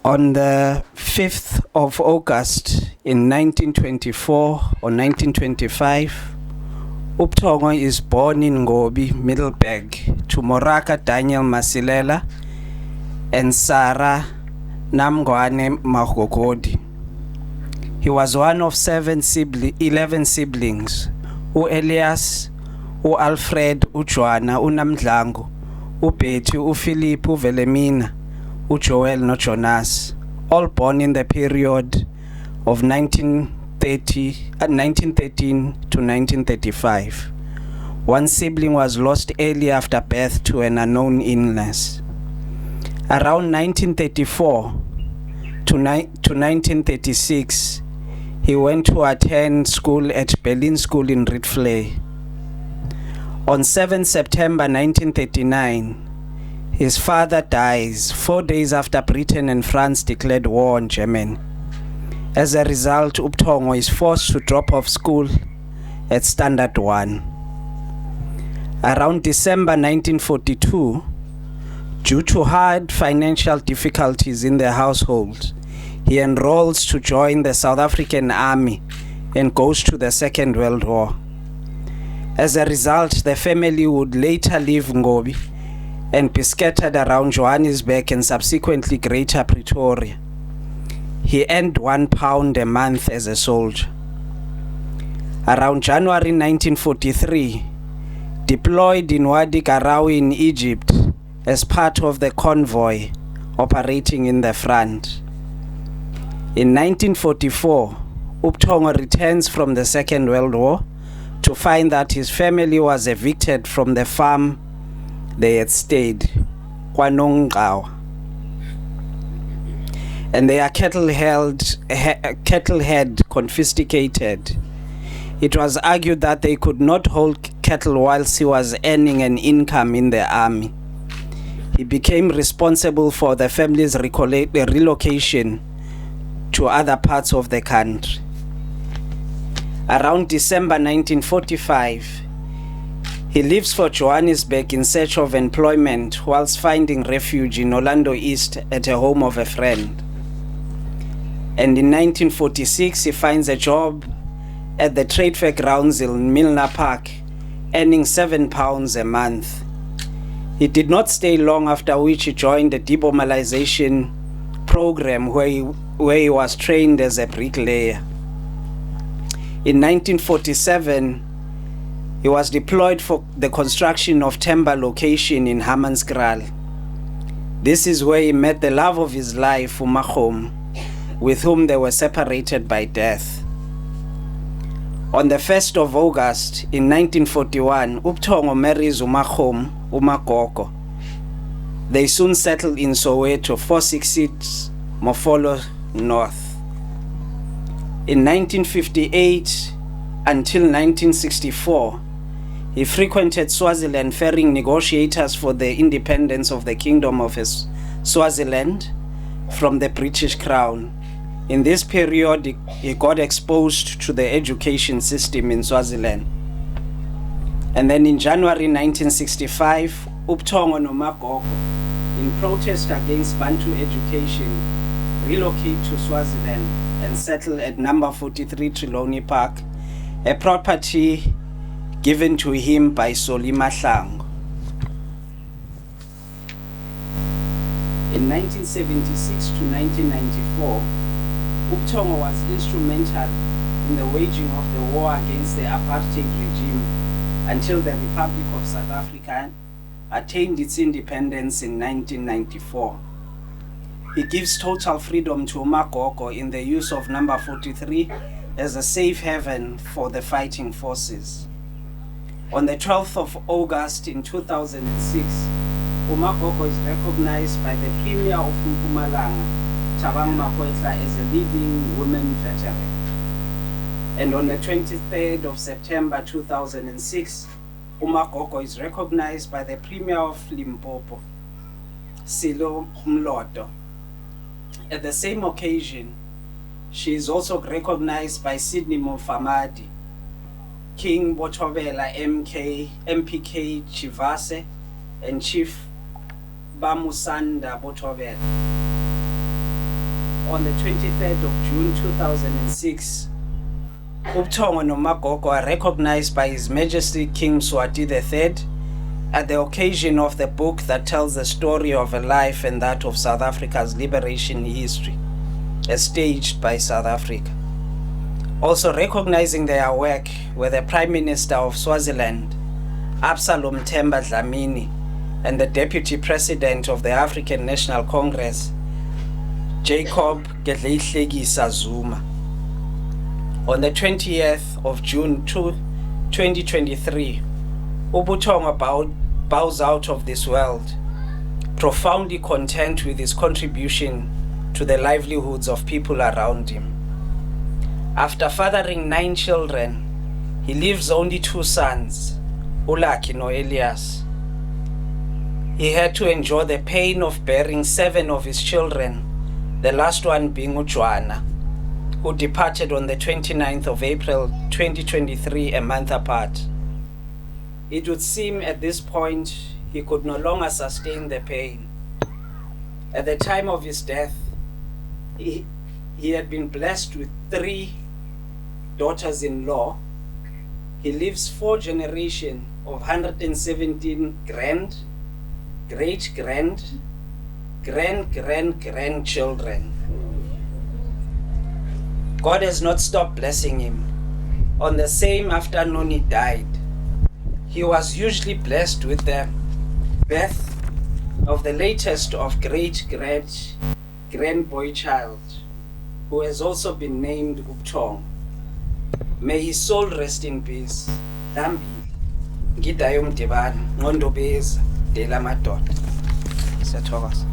On the 5th of August in 1924 or 1925, Buthongo is born in Ngobi, Middleburg, to Moraka Daniel Masilela and Sarah Namgwane Mahogodi. He was one of 11 siblings, Elias, Alfred, Joanna, Namdlango, Betty, Philip, Velemina, Joel, no Jonas, all born in the period of 1913 to 1935. One sibling was lost early after birth to an unknown illness. Around 1934 to 1936, he went to attend school at Berlin School in Rietvlei. On 7 September 1939, his father dies 4 days after Britain and France declared war on Germany. As a result, Buthongo is forced to drop off school at Standard 1. Around December 1942, due to hard financial difficulties in their household, he enrolls to join the South African Army and goes to the Second World War. As a result, the family would later leave Ngobi and be scattered around Johannesburg and subsequently Greater Pretoria. He earned £1 a month as a soldier. Around January 1943, deployed in Wadi Karawi in Egypt as part of the convoy operating in the front. In 1944, Buthongo returns from the Second World War to find that his family was evicted from the farm they had stayed, KwaNongqawa, and their cattle had confiscated. It was argued that they could not hold cattle whilst he was earning an income in the army. He became responsible for the family's relocation to other parts of the country. Around December 1945, he leaves for Johannesburg in search of employment whilst finding refuge in Orlando East at a home of a friend. And in 1946, he finds a job at the Trade Fair grounds in Milner Park, earning £7 a month. He did not stay long, after which he joined the demobilization program where he was trained as a bricklayer. In 1947, he was deployed for the construction of timber location in Hammanskraal. This is where he met the love of his life, Umagom, with whom they were separated by death. On the 1st of August in 1941, Buthongo marries Umagom, Umagogo. They soon settled in Soweto, 466 Mofolo North. In 1958 until 1964, he frequented Swaziland, ferrying negotiators for the independence of the Kingdom of Swaziland from the British Crown. In this period, he got exposed to the education system in Swaziland. And then in January 1965, Buthongo Nomagogo, in protest against Bantu education, relocate to Swaziland and settle at Number 43 Triloni Park, a property given to him by Soli Mahlangu. In 1976 to 1994, Buthongo was instrumental in the waging of the war against the apartheid regime until the Republic of South Africa attained its independence in 1994. He gives total freedom to Umagogo in the use of Number 43 as a safe haven for the fighting forces. On the 12th of August in 2006, Umagogo is recognized by the Premier of Mpumalanga, Thabang Makwetla, as a leading women veteran. And on the 23rd of September 2006, Umagogo is recognized by the Premier of Limpopo, Silo Mloto. At the same occasion, she is also recognized by Sydney Mufamadi, King Botobela MPK Chivase, and Chief Bamusanda Botobela. on the 23rd of June 2006, Buthongo noMagogo are recognized by His Majesty King Mswati III at the occasion of the book that tells the story of a life and that of South Africa's liberation history, as staged by South Africa. Also recognizing their work were the Prime Minister of Swaziland, Absalom Themba Dlamini, and the Deputy President of the African National Congress, Jacob Gedleyihlekisa Zuma. On the 20th of June 2023, Buthongo bows out of this world, profoundly content with his contribution to the livelihoods of people around him. After fathering 9 children, he leaves only 2 sons, Ulaki no Elias. He had to endure the pain of bearing 7 of his children, the last one being uJoana, who departed on the 29th of April 2023, a month apart. It would seem at this point he could no longer sustain the pain. At the time of his death, he had been blessed with 3 daughters-in-law. He leaves 4 generations of 117 great-grandchildren. God has not stopped blessing him. On the same afternoon he died, he was usually blessed with the birth of the latest of great-grandboy child, who has also been named Buthongo. May his soul rest in peace. Dambili ngidayo mdibani ngondo beza dela madoda. Siyathokoza.